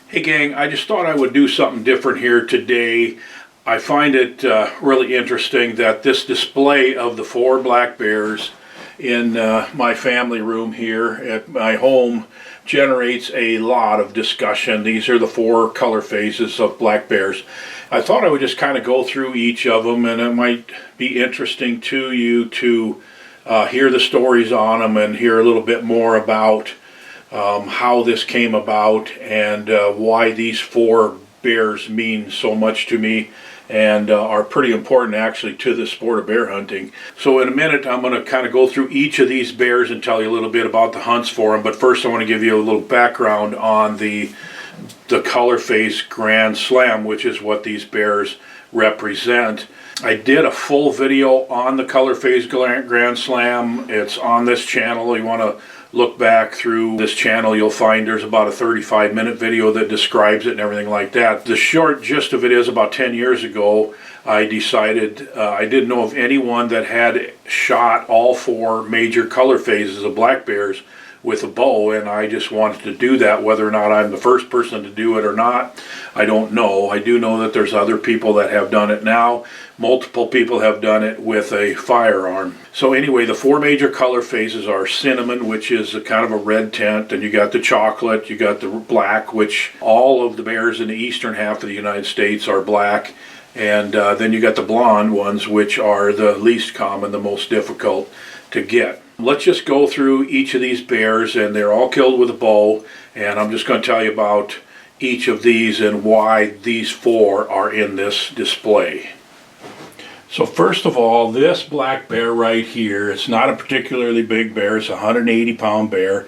Hey gang, I just thought I would do something different here today. I find it really interesting that this display of the 4 black bears in my family room here at my home generates a lot of discussion. These are the 4 color phases of black bears. I thought I would just kind of go through each of them, and it might be interesting to you to hear the stories on them and hear a little bit more about how this came about and why these 4 bears mean so much to me and are pretty important actually to the sport of bear hunting. So in a minute I'm going to kind of go through each of these bears and tell you a little bit about the hunts for them, but first I want to give you a little background on the color phase Grand Slam, which is what these bears represent. I did a full video on the color phase Grand Slam. It's on this channel. You want to look back through this channel, you'll find there's about a 35-minute video that describes it and everything like that. The short gist of it is about 10 years ago I decided I didn't know of anyone that had shot all 4 major color phases of black bears with a bow, and I just wanted to do that. Whether or not I'm the first person to do it or not, I don't know. I do know that there's other people that have done it now. Multiple people have done it with a firearm. So anyway, the 4 major color phases are cinnamon, which is a kind of a red tint, and you got the chocolate, you got the black, which all of the bears in the eastern half of the United States are black, and then you got the blonde ones, which are the least common, the most difficult to get. Let's just go through each of these bears, and they're all killed with a bow, and I'm just going to tell you about each of these and why these 4 are in this display. So first of all, this black bear right here, it's not a particularly big bear, it's a 180-pound bear.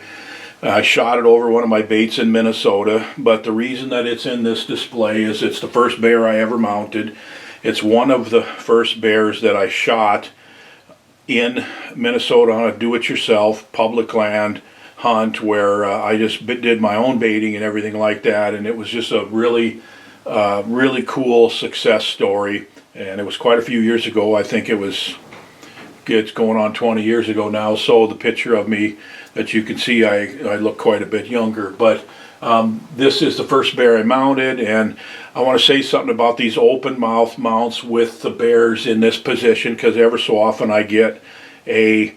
I shot it over one of my baits in Minnesota, but the reason that it's in this display is it's the first bear I ever mounted. It's one of the first bears that I shot in Minnesota on a do-it-yourself public land hunt where I just did my own baiting and everything like that, and it was just a really cool success story. And it was quite a few years ago. I think it's going on 20 years ago now, so the picture of me that you can see, I look quite a bit younger, but this is the first bear I mounted, and I want to say something about these open mouth mounts with the bears in this position, because ever so often I get a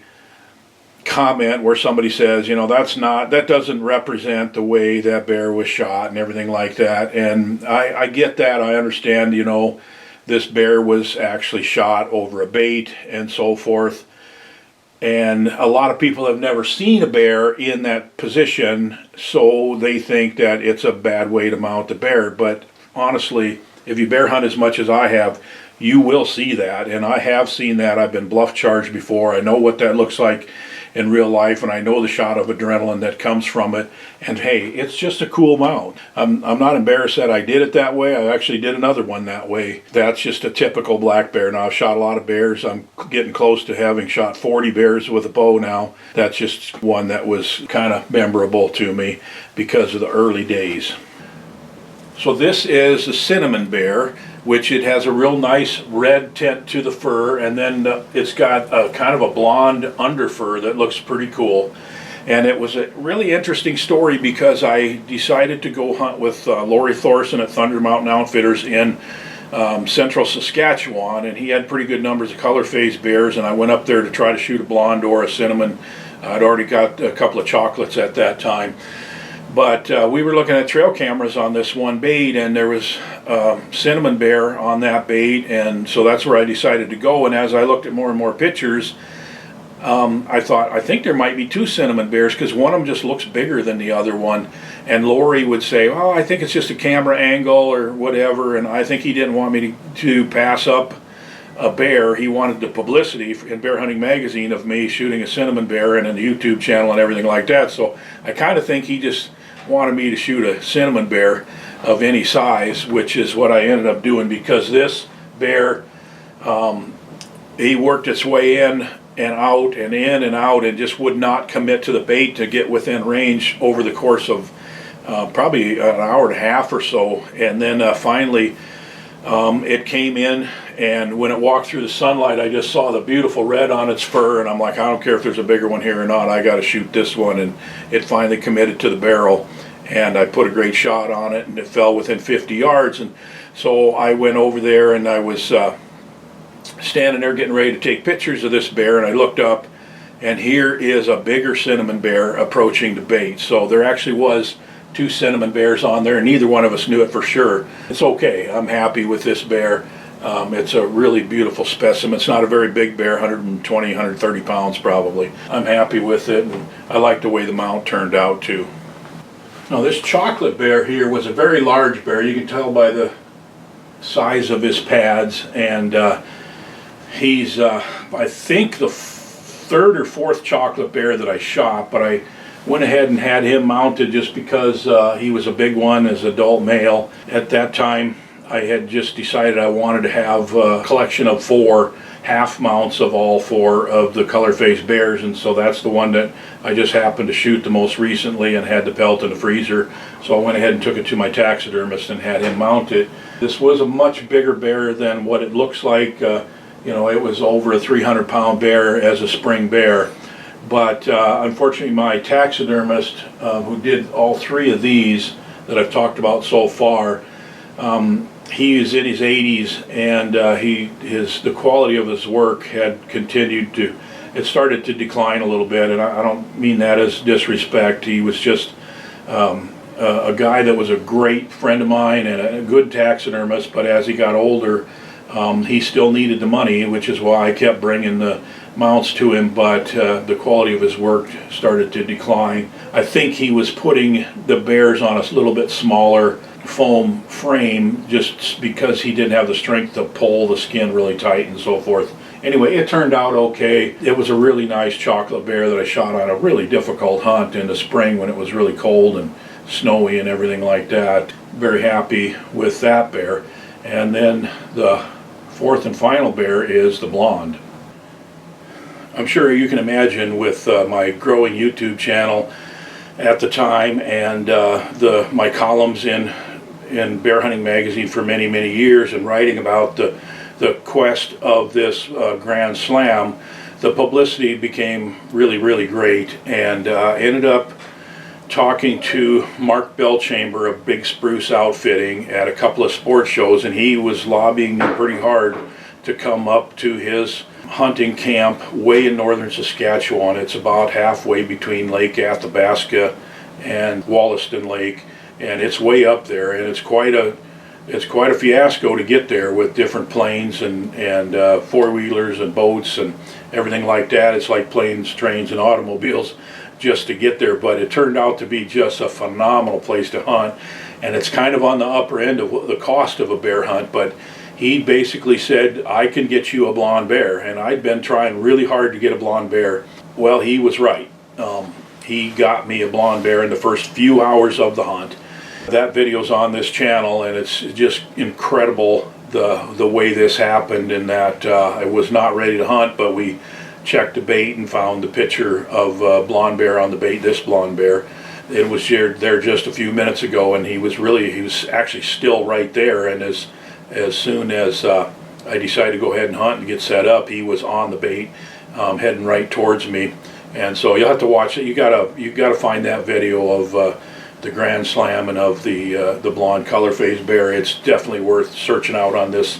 comment where somebody says, you know, that doesn't represent the way that bear was shot and everything like that. And I get that. I understand, you know, this bear was actually shot over a bait and so forth. And a lot of people have never seen a bear in that position, so they think that it's a bad way to mount a bear. But honestly, if you bear hunt as much as I have, you will see that. And I have seen that. I've been bluff charged before. I know what that looks like in real life, and I know the shot of adrenaline that comes from it. And hey, it's just a cool mount. I'm not embarrassed that I did it that way. I actually did another one that way. That's just a typical black bear. Now, I've shot a lot of bears. I'm getting close to having shot 40 bears with a bow now. That's just one that was kind of memorable to me because of the early days. So this is the cinnamon bear, which it has a real nice red tint to the fur, and then it's got a kind of a blonde under fur that looks pretty cool. And it was a really interesting story because I decided to go hunt with Lori Thorson at Thunder Mountain Outfitters in central Saskatchewan, and he had pretty good numbers of color phase bears, and I went up there to try to shoot a blonde or a cinnamon. I'd already got a couple of chocolates at that time. But we were looking at trail cameras on this one bait, and there was cinnamon bear on that bait, and so that's where I decided to go. And as I looked at more and more pictures, I thought, I think there might be 2 cinnamon bears, because one of them just looks bigger than the other one. And Lori would say, oh, I think it's just a camera angle or whatever, and I think he didn't want me to pass up a bear. He wanted the publicity in Bear Hunting Magazine of me shooting a cinnamon bear and a YouTube channel and everything like that. So I kind of think he just wanted me to shoot a cinnamon bear of any size, which is what I ended up doing, because this bear, he worked its way in and out and in and out and just would not commit to the bait to get within range over the course of probably an hour and a half or so. And then finally it came in, and when it walked through the sunlight, I just saw the beautiful red on its fur, and I'm like, I don't care if there's a bigger one here or not, I got to shoot this one. And it finally committed to the barrel, and I put a great shot on it, and it fell within 50 yards. And so I went over there, and I was standing there getting ready to take pictures of this bear, and I looked up, and here is a bigger cinnamon bear approaching the bait. So there actually was 2 cinnamon bears on there, and neither one of us knew it for sure. It's okay. I'm happy with this bear. It's a really beautiful specimen. It's not a very big bear, 120, 130 pounds probably. I'm happy with it, and I like the way the mount turned out too. Now this chocolate bear here was a very large bear. You can tell by the size of his pads, and he's I think the 3rd or 4th chocolate bear that I shot, but I went ahead and had him mounted just because he was a big one as adult male. At that time I had just decided I wanted to have a collection of 4 half mounts of all 4 of the color face bears, and so that's the one that I just happened to shoot the most recently and had the pelt in the freezer. So I went ahead and took it to my taxidermist and had him mount it. This was a much bigger bear than what it looks like. You know, it was over a 300-pound bear as a spring bear. But unfortunately my taxidermist, who did all 3 of these that I've talked about so far, he is in his 80s, and the quality of his work had continued to, it started to decline a little bit, and I don't mean that as disrespect. He was just a guy that was a great friend of mine and a good taxidermist, but as he got older, he still needed the money, which is why I kept bringing the mounts to him, but the quality of his work started to decline. I think he was putting the bears on a little bit smaller foam frame just because he didn't have the strength to pull the skin really tight and so forth. Anyway, it turned out okay. It was a really nice chocolate bear that I shot on a really difficult hunt in the spring when it was really cold and snowy and everything like that. Very happy with that bear. And then the 4th and final bear is the blonde. I'm sure you can imagine with my growing YouTube channel at the time, and my columns in Bear Hunting Magazine for many, many years, and writing about the quest of this Grand Slam, the publicity became really, really great, and ended up talking to Mark Belchamber of Big Spruce Outfitting at a couple of sports shows, and he was lobbying me pretty hard to come up to his hunting camp way in northern Saskatchewan. It's about halfway between Lake Athabasca and Wollaston Lake, and it's way up there, and it's quite a fiasco to get there with different planes and four-wheelers and boats and everything like that. It's like planes, trains, and automobiles just to get there, but it turned out to be just a phenomenal place to hunt, and it's kind of on the upper end of the cost of a bear hunt. But he basically said, I can get you a blonde bear, and I'd been trying really hard to get a blonde bear. Well, he was right. He got me a blonde bear in the first few hours of the hunt. That video's on this channel, and it's just incredible the way this happened, in that I was not ready to hunt, but we checked the bait and found the picture of blonde bear on the bait, this blonde bear. It was there just a few minutes ago, and he was actually still right there, and as soon as I decided to go ahead and hunt and get set up, he was on the bait, heading right towards me. And so you'll have to watch it. You gotta find that video of the Grand Slam and of the blonde color phase bear. It's definitely worth searching out on this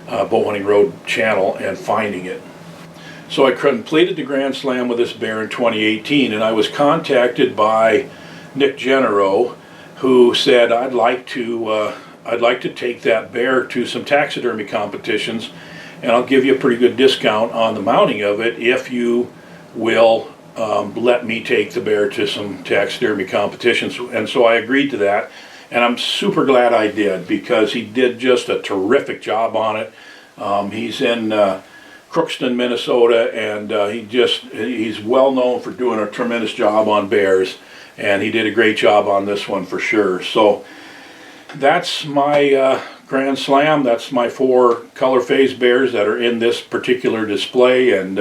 Bow Hunting Road channel and finding it. So I completed the Grand Slam with this bear in 2018, and I was contacted by Nick Genero, who said, I'd like to take that bear to some taxidermy competitions, and I'll give you a pretty good discount on the mounting of it if you will let me take the bear to some taxidermy competitions. And so I agreed to that, and I'm super glad I did, because he did just a terrific job on it. He's in Crookston, Minnesota, and he's well known for doing a tremendous job on bears, and he did a great job on this one for sure. So that's my Grand Slam. That's my 4 color phase bears that are in this particular display, and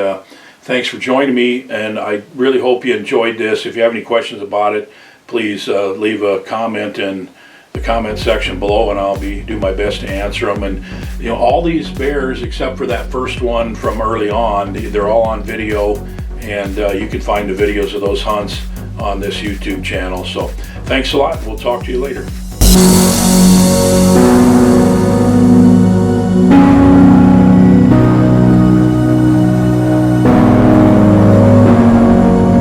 thanks for joining me, and I really hope you enjoyed this. If you have any questions about it, please leave a comment in the comment section below, and I'll do my best to answer them. And you know, all these bears except for that first one from early on, they're all on video, and you can find the videos of those hunts on this YouTube channel. So thanks a lot. We'll talk to you later.